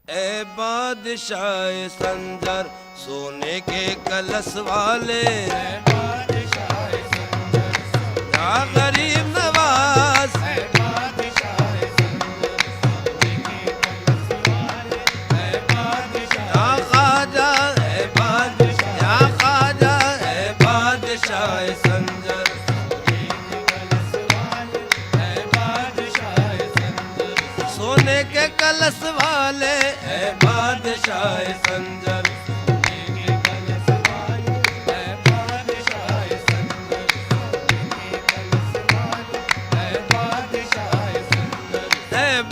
ए बादशाह संजर सोने के कलश वाले, या गरीब नवाज, या ख्वाजा ए बादशाह, या ख्वाजा ए बादशाह संजर, सोने के कलश वाले ए बादशाह संजर,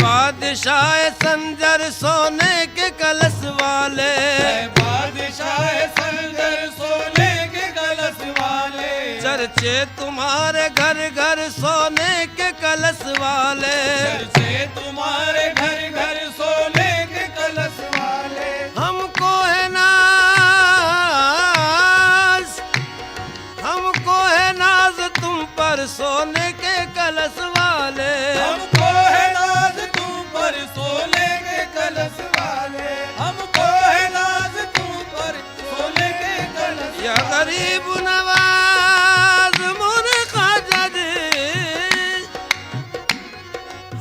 बादशाह संजर सोने के कलश वाले, बादशाह संजर सोने के कलश वाले, चर्चे तुम्हारे घर घर सोने के कलश वाले, चर्चे तुम्हारे घर घर सोने के कलश वाले, हमको है नाज तुम पर सोने के कलश वाले, हमको है नाज तुम पर सोने के कलश वाले, हमको है नाज तुम पर सोने के कलश, या गरीब नवाज मोरे ख्वाजा जी,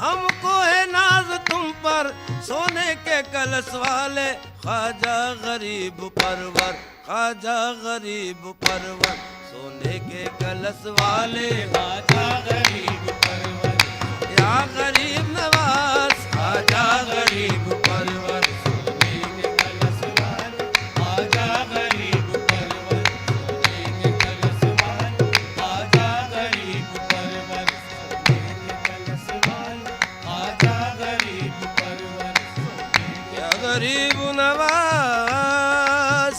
हमको है नाज तुम पर सोने के कलश वाले, ख्वाजा गरीब परवर, ख्वाजा गरीब परवर सोने के कलश वाले, ख्वाजा गरीब परवर, या गरीब नवाज ख्वाजा गरीब परवर, सोने के कलश वाले, ख्वाजा गरीब परवर, सोने के कलश वाले, ख्वाजा गरीब परवर, सोने के कलश वाले, ख्वाजा गरीब परवर, या गरीब नवाज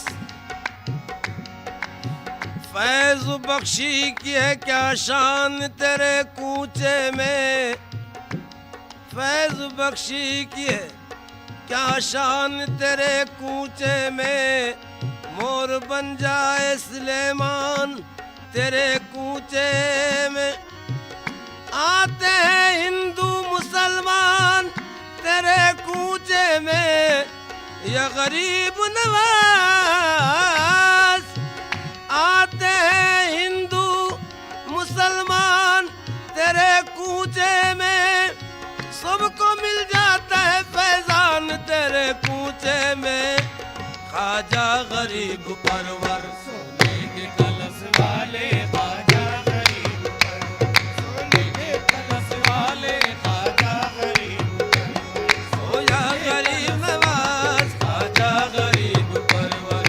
फैज बख्शी की है क्या शान तेरे कूचे में, फैज बख्शी की है क्या शान तेरे कूचे में, मोर बन जाए सुलेमान तेरे कूचे में, आते हैं हिंदू मुसलमान तेरे कूचे में, या गरीब नवाज आते हैं हिंदू मुसलमान तेरे कूचे में, सबको मिल जाता है फैजान तेरे कूचे में, ख्वाजा गरीब परवर, सोने के कलश वाले, ख्वाजा गरीब परवर, सोने के कलश वाले, ख्वाजा गरीब परवर, ओ या गरीब नवाज ख्वाजा गरीब परवर,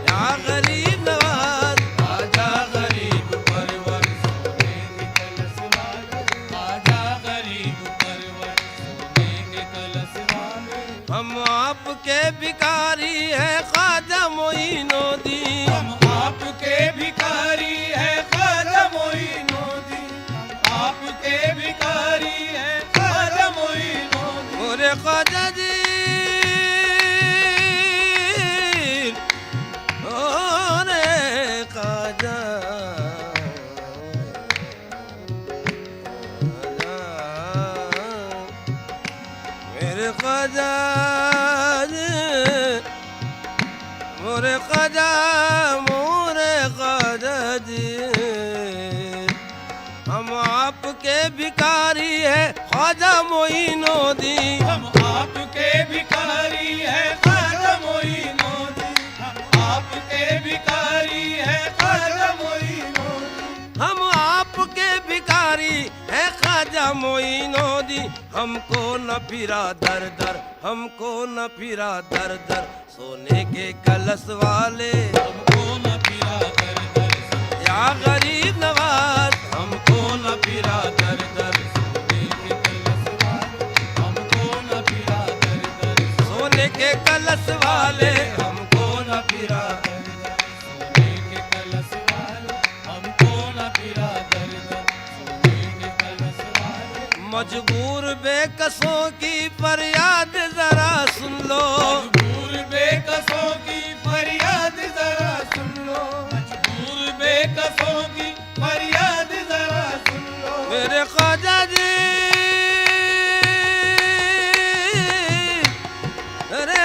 या गरीब नवाज ख्वाजा गरीब परवर, सोने के कलश वाले, ख्वाजा गरीब परवर, सोने के कलश वाले, हम आपके भिखारी है ख्वाजा मोइनुद्दीन, हम आपके भिखारी है ख्वाजा मोइनुद्दीन, हम आपके भिखारी है ख्वाजा मोइनुद्दीन, मोरे ख्वाजा जी ओरे ख्वाजा, मेरे ख्वाजा जी, मोरे ख्वाजा, मोरे ख्वाजा जी, हम आपके भिखारी है ख्वाजा मोइनुद्दीन, हम आपके भिखारी है ख्वाजा मोइनुद्दीन, हम आपके भिखारी है ख्वाजा मोइनुद्दीन, हम आपके भिखारी है ख्वाजा मोइनुद्दीन, हमको न फिरा दर दर, हमको न फिरा दर दर सोने के कलश वाले, हमको न फिरा दर दर, या गरीब नवाज हमको न फिरा दर दर, सोने के कलश वाले, हमको न फिरा दर दर, सोने के कलश वाले हमको न फिरा, सोने के कलश वाले, हमको न फिरा दर दर, सोने के कलश वाले, मजबूर बेकसों की फरियाद जरा सुन लो, मजबूर बेकसों की फरियाद जरा सुन लो, मजबूर बेकसों की फरियाद जरा सुन लो, मेरे ख्वाजा जी, अरे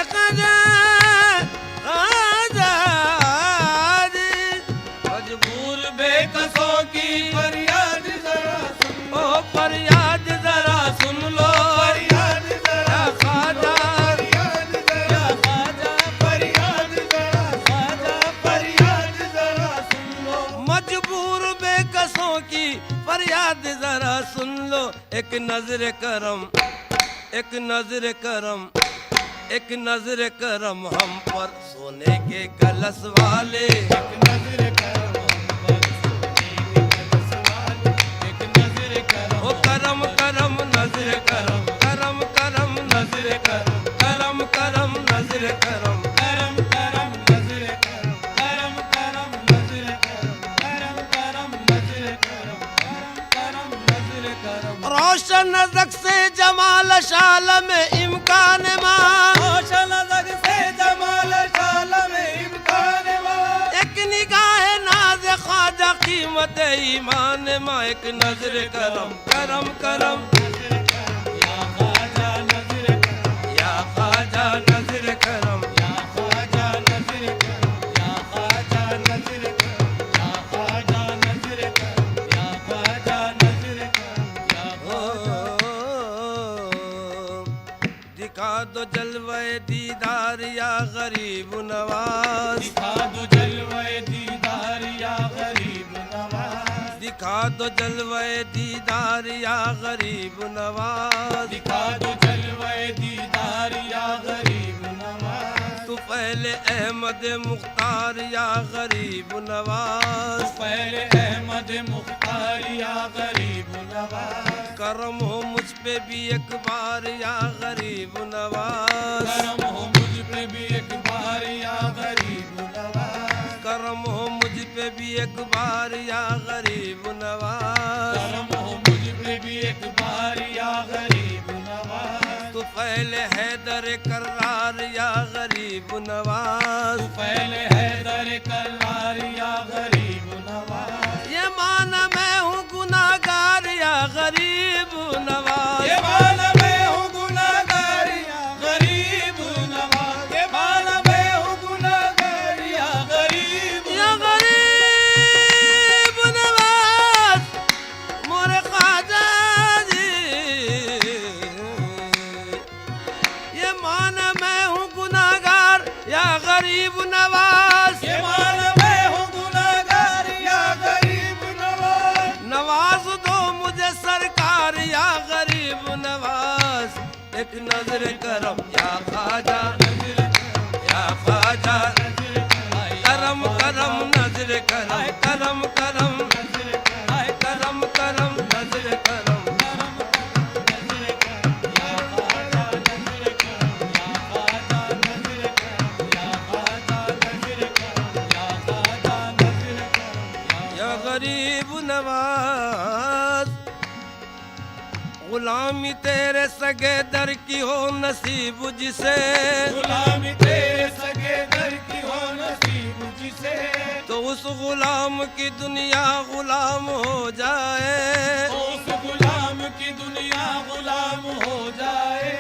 एक नजर करम, एक नजर करम, एक नजर करम हम पर सोने के कलश वाले। एक नजर करम हम पर सोने के कलश वाले, एक नजर करम, ओ करम करम नजर करम, करम करम नजर करम, करम करम नजर करम। करम करम नजर करम, करम करम नजर करम, करम करम नजर करम, करम करम नजर करम। रोशन नजर से जमाल शाल में इम्कान मां, रोशन नजर से जमाल शाल में इम्कान मां, एक निगाह नाज ख्वाजा कीमत ईमान मां। एक नजर करम, करम करम या ख्वाजा नजर करम, या ख्वाजा नजर करम। या ख्वाजा नजर करम, या ख्वाजा नजर करम, या ख्वाजा नजर करम, या ख्वाजा नजर करम, या ओ, दिखा दो जलवे दीदार या गरीब नवाज, दिखा दो जलवे दीदार या गरीब नवाज, दिखा दो जलवे दीदार या गरीब नवाज। दिखा दो जलवे दीदार या गरीब नवाज। तू पहले अहमद मुख्तार या गरीब नवाज, पहले अहमद मुख्तार या गरीब नवाज। करम हो मुझ पे भी एक बार या गरीब नवाज, करम हो मुझ पे भी एक बार या गरीब नवाज। करम हो मुझ पे भी एक बार या गरीब नवाज। करम हो मुझ पे भी एक बार या गरीब नवाज। तू पहले हैदर करार या गरीब नवाज। पहले हैदर करार या गरीब नवाज। ये माना मैं हूँ गुनाहगार या गरीब नवाज। ये माना मैं हूँ गुनाहगार या गरीब नवाज। ये माना मैं हूँ गुनाहगार या गरीब नवाज मोरे ख्वाजा जी। ये माना मैं हूँ गुनाहगार या गरीब नवाज। ये माना मैं हूँ गुनाहगार या गरीब नवाज। नवाज दो मुझे सरकार या गरीब नवाज। एक नजर करम या ख्वाजा, या ख्वाजा। करम करम नजर करम, करम करम, करम करम नजर करम। या गरीब नवाज गुलामी तेरे सगे दर की हो नसीब जिसे, गुलामी तेरे सगे दर की हो नसीब जिसे, तो उस गुलाम की दुनिया गुलाम हो जाए। उस गुलाम की दुनिया गुलाम हो जाए।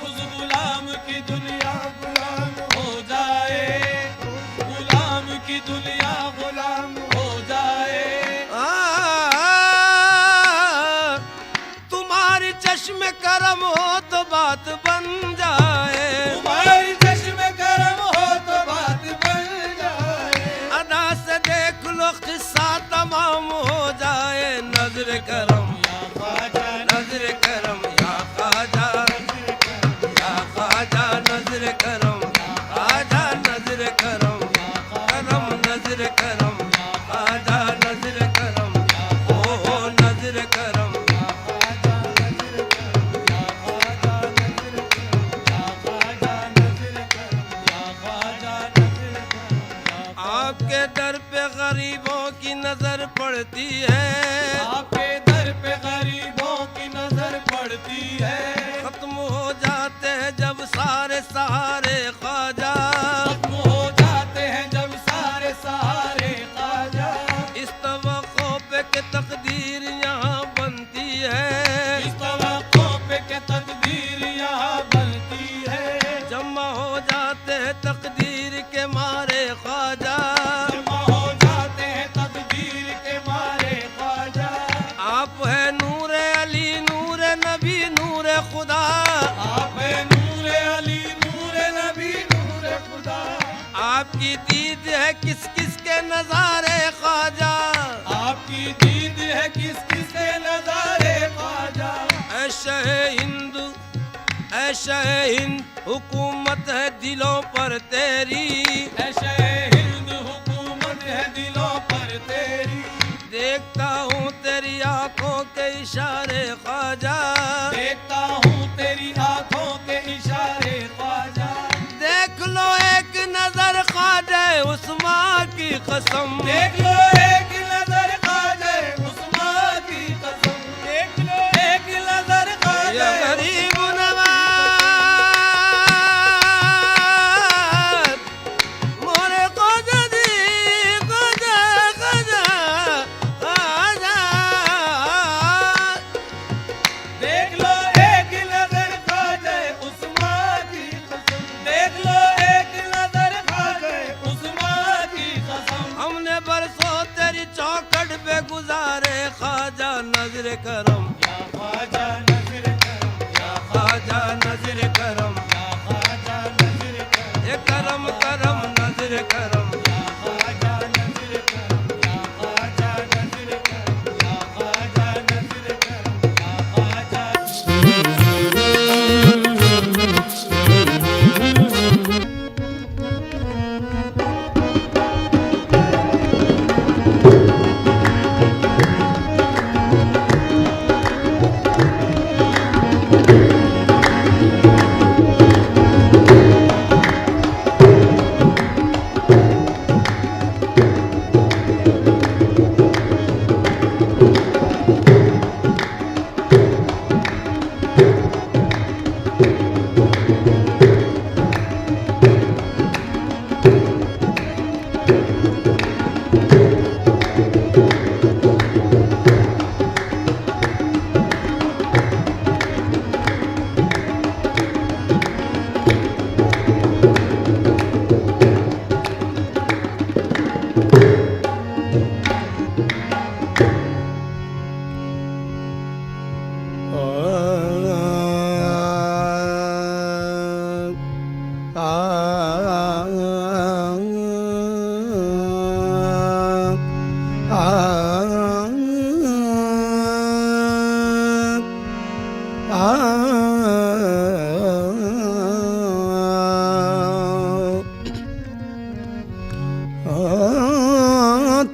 उस गुलाम की दुनिया गुलाम हो जाए। गुलाम की दुनिया गुलाम हो जाए। तुम्हारी चश्मे करम हो तो बात बन जाए। तुम्हारी चश्मे करम हो तो बात बन जाए। अदा से देख लो किस्सा तमाम हो जाए। नजर करम या ख्वाजा नजर करम या ख्वाजा, या ख्वाजा नजर करम, ख्वाजा नजर करम, करम नजर करम, ख्वाजा नजर करम, ओ नजर करम। आपके दर पे गरीबों की नजर पड़ती है। आपके दर पे गरीबों की नजर पड़ती है। खत्म हो जाते हैं जब सारे सहारे ख्वाजा, खत्म हो जाते हैं जब सारे सहारे ख्वाजा। इस तवक्को पे के तकदीर यहाँ बनती है। इस तवक्को पे के तकदीर यहाँ बनती है। जमा हो जाते हैं तकदीर के मारे ख्वाजा। जमा हो जाते हैं तकदीर के मारे ख्वाजा। आप है नूर अली नूर नबी नूर खुदा। आप है नूर अली नूर नबी नूर खुदा। आपकी दीद है किस किस के नजारे ख्वाजा। आपकी दीद है किस किस के नजारे ख्वाजा। ऐशे हिंद हुकूमत है दिलों पर तेरी, ऐशे हिंद हुकूमत है दिलों पर तेरी। देखता हूँ तेरी आंखों के इशारे ख्वाजा, देखता हूँ तेरी आंखों के इशारे ख्वाजा। देख लो एक नजर ख्वाजा उस्मान की कसम, देख लो एक नजर ख्वाजा उस्मान की कसम। देख लो एक नजर ख्वाजा ये गरीब नवाज मोरे ख्वाजा दी ख्वाजा ख्वाजा ख्वाजा। देख लो एक नजर ख्वाजा उस्मान की कसम। देख लो एक नजर ख्वाजा उस्मान की कसम। हमने बरसों तेरी चौखट पे गुजारे ख्वाजा नजर करम, या ख्वाजा नजर करम, या ख्वाजा नजर करम, या ख्वाजा नजर करम, ये करम करम नजर करम। या ख्वाजा नजर करम, या ख्वाजा नजर करम, या ख्वाजा नजर करम, या ख्वाजा।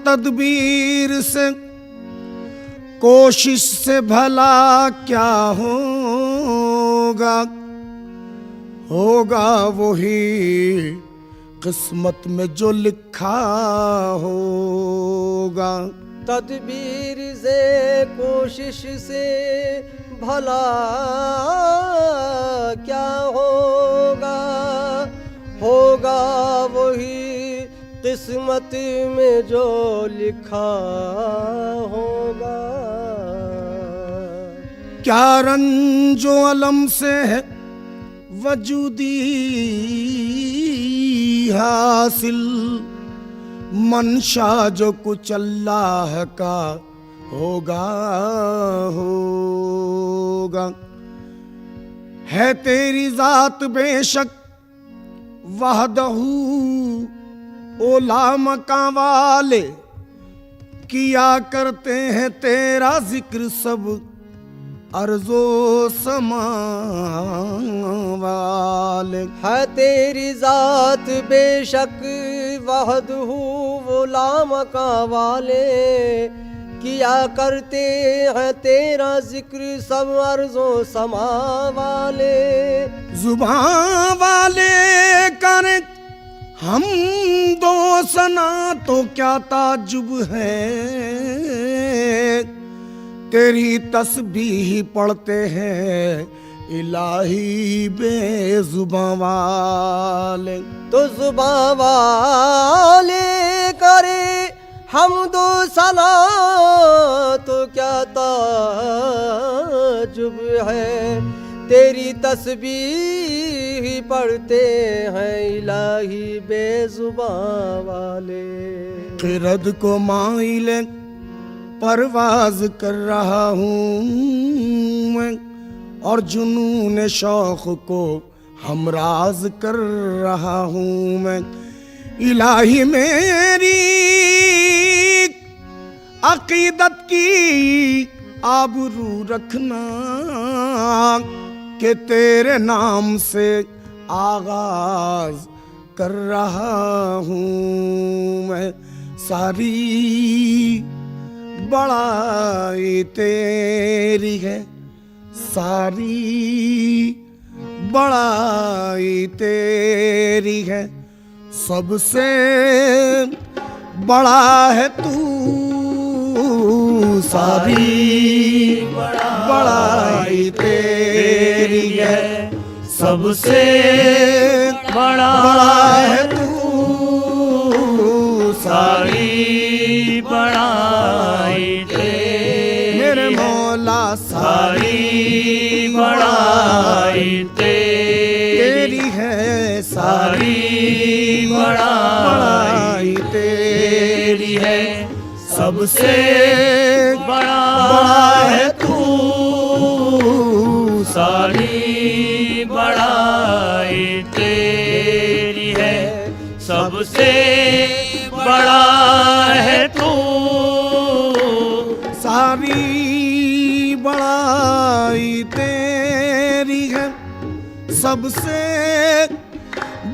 तदबीर से कोशिश से भला क्या होगा, होगा वही किस्मत में जो लिखा होगा। तदबीर से कोशिश से भला क्या होगा, होगा वही किस्मत में जो लिखा होगा। क्या रंजो अलम से है वजूदी हासिल, मंशा जो कुछ अल्लाह का होगा होगा। है तेरी जात बेशक वहदहू ओला मकां वाले, किया करते हैं तेरा जिक्र सब अर्जो समा वाले। है तेरी जात बेशक वहदहू गुलाम का वाले, किया करते हैं तेरा जिक्र सब अर्जो समा वाले। जुबान वाले करे हम दो सना तो क्या ताजुब है, तेरी तस्बीह पढ़ते हैं इलाही बेजुबान वाले। तो जुबान वाले करे हम दो सना तो क्या ताजुब है, तेरी तस्बीह पढ़ते हैं इलाही बेजुबान वाले। खिरद को माइले परवाज कर रहा हूँ मैं, और जुनून शौक को हमराज कर रहा हूँ मैं। इलाही मेरी अकीदत की आबरू रखना, कि तेरे नाम से आगाज कर रहा हूँ मैं। सारी बड़ाई तेरी है, सारी बड़ाई तेरी है, सबसे बड़ा है तू। सारी बड़ाई तेरी है, सबसे बड़ा है तू। सारी बड़ाई तेरी, मेरे मौला सारी बड़ाई तेरी है, सारी बड़ाई तेरी है, सबसे बड़ा है तू। सारी बड़ाई तेरी है, सबसे बड़ा है तू। सारी बड़ाई तेरी है, सबसे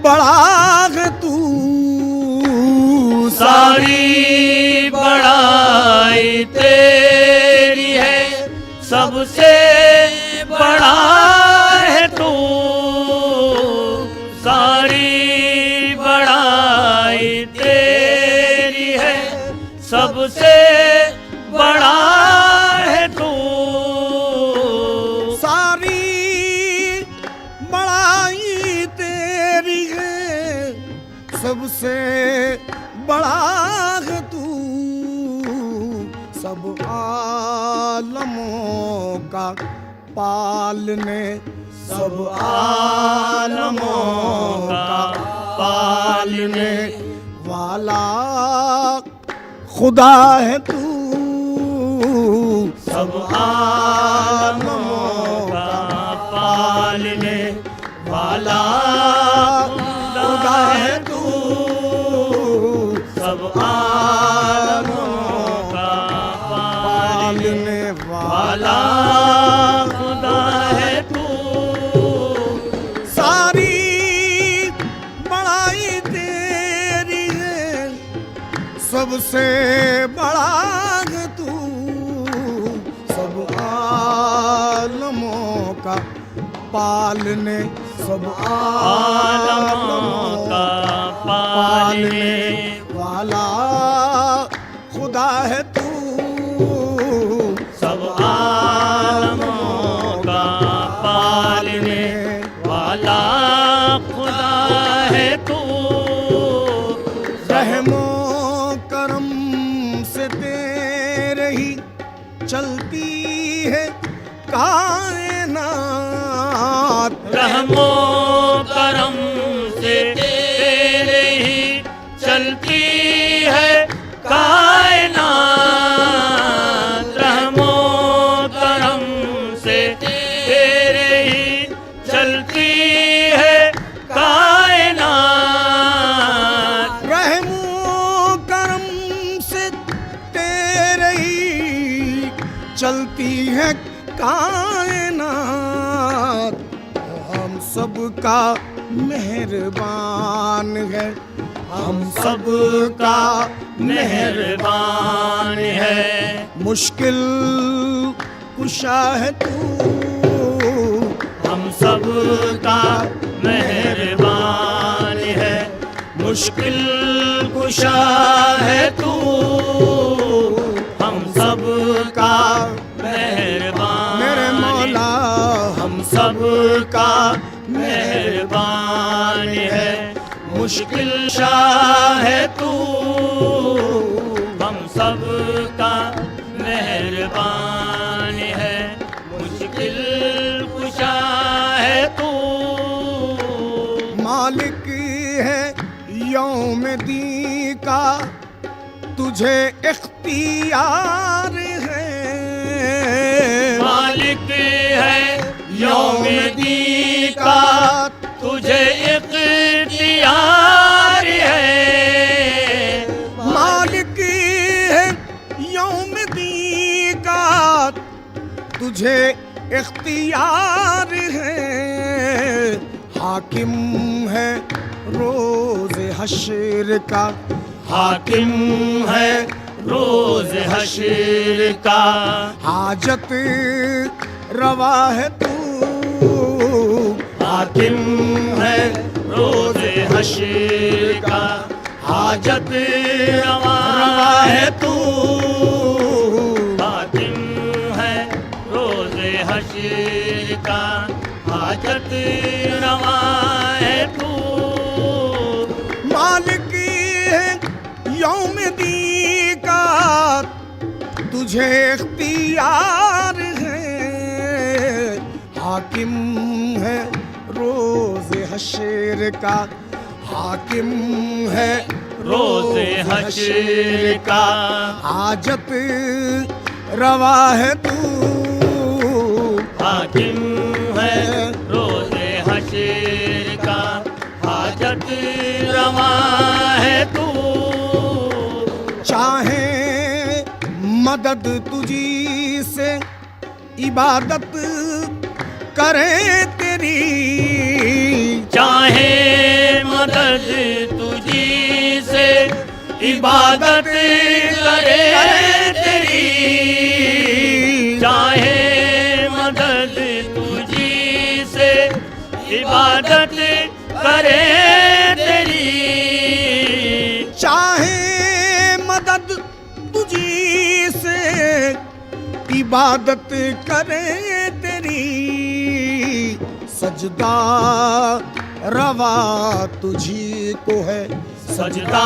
बड़ा है तू। सारी बड़ाई तेरी है, सबसे बड़ा है तू। सारी बड़ाई तेरी है, सबसे बड़ा है तू। सारी बड़ाई तेरी है, सबसे बड़ा है तू। सब आलमों का पालने, सब आलमों का पालने वाला खुदा है तू। सब आलमों का पालने वाला खुदा है तू। सब आलमों का पालने वाला खुदा है तू। सारी बड़ाई तेरी है, सबसे बड़ा है तू। सब आलमों का पालने, सब आलमों का पालने वाला खुदा है तू। सब आलमों का पालने वाला खुदा है तू। रहमो करम से तेरे ही चलती है कायनात। रहमो करम से तेरे ही चलती है कायनात। रहमो करम से तेरे ही चलती है कायनात। रहमो करम से तेरे ही चलती है कायनात। हम सबका मेहरबान है, हम सबका मेहरबान है। मुश्किल कुशा है तू। हम सबका मेहरबान है, मुश्किल कुशा है तू। हम सबका मेहरबान, मेरे मौला हम सबका मेहरबान है, मुश्किल शाह है तू। हम सबका मेहरबान है, मुश्किल कुशा है तू। मालिक है यौम दी का, तुझे इख्तियार है। मालिक है यौम दी का, तुझे इख्तियार है। मालिक है यौम दी का, तुझे इख्तियार है। है रोज हश्र का, हाकिम है रोज हश्र का, हाजत रवा है तू, हाकिम है रोज हश्र का, हाजत रवा है तू, हाकिम है रोज हश्र का, हाजत रवा है तू, मालिक है यौम दी का तुझे इख्तियार है, हाकिम है रोज हश्र का, हाकिम है रोज हश्र का, हाजत रवा है तू, हाकिम है रोज हश्र का, हाजत रवा है तू, चाहे मदद तुझी से इबादत करे तेरी, चाहे मदद तुझी से इबादत करे तेरी, चाहे मदद तुझी से इबादत करे तेरी, चाहे मदद तुझी से इबादत करे तेरी, सजदा रवा तुझी को है, सजदा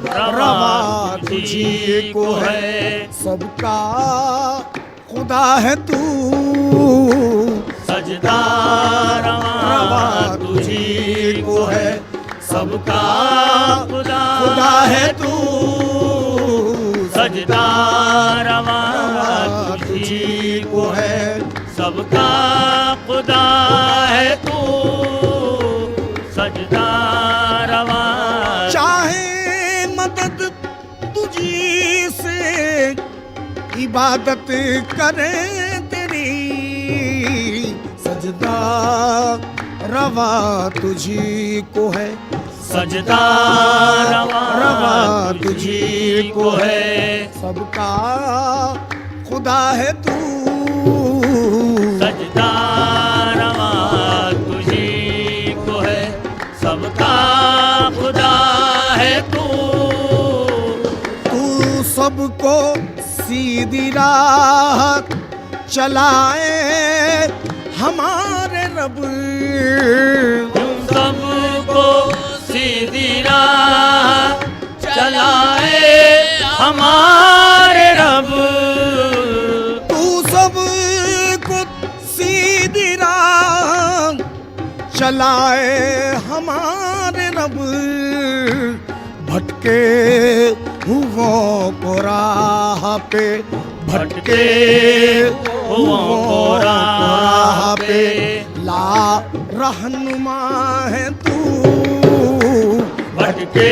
रवा तुझी को है, सबका खुदा है तू, सजदा रवा तुझी को है, सबका खुदा है तू, सजदा रवा तुझी को है, सबका खुदा है तू, सजदा रवा, चाहे मदद तुझी से इबादत करे तेरी, सजदा रवा तुझी को है, सजदा रवा तुझी को है, सबका खुदा है तू, सजदा रवा तुझी को है, सबका खुदा है तू, तू सबको सीधी राह चलाए हमारे रब, तुम सबको सीधी राह चलाए हमारे रब, तू सबको सीधी राह चलाए हमारे रब, भटके हुओं को राह पे, भटके हुओं को राह पे ला रहनुमा है तू, भटके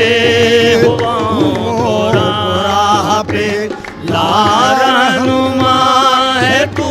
हुओं को राह पे ला रहनुमा है तू,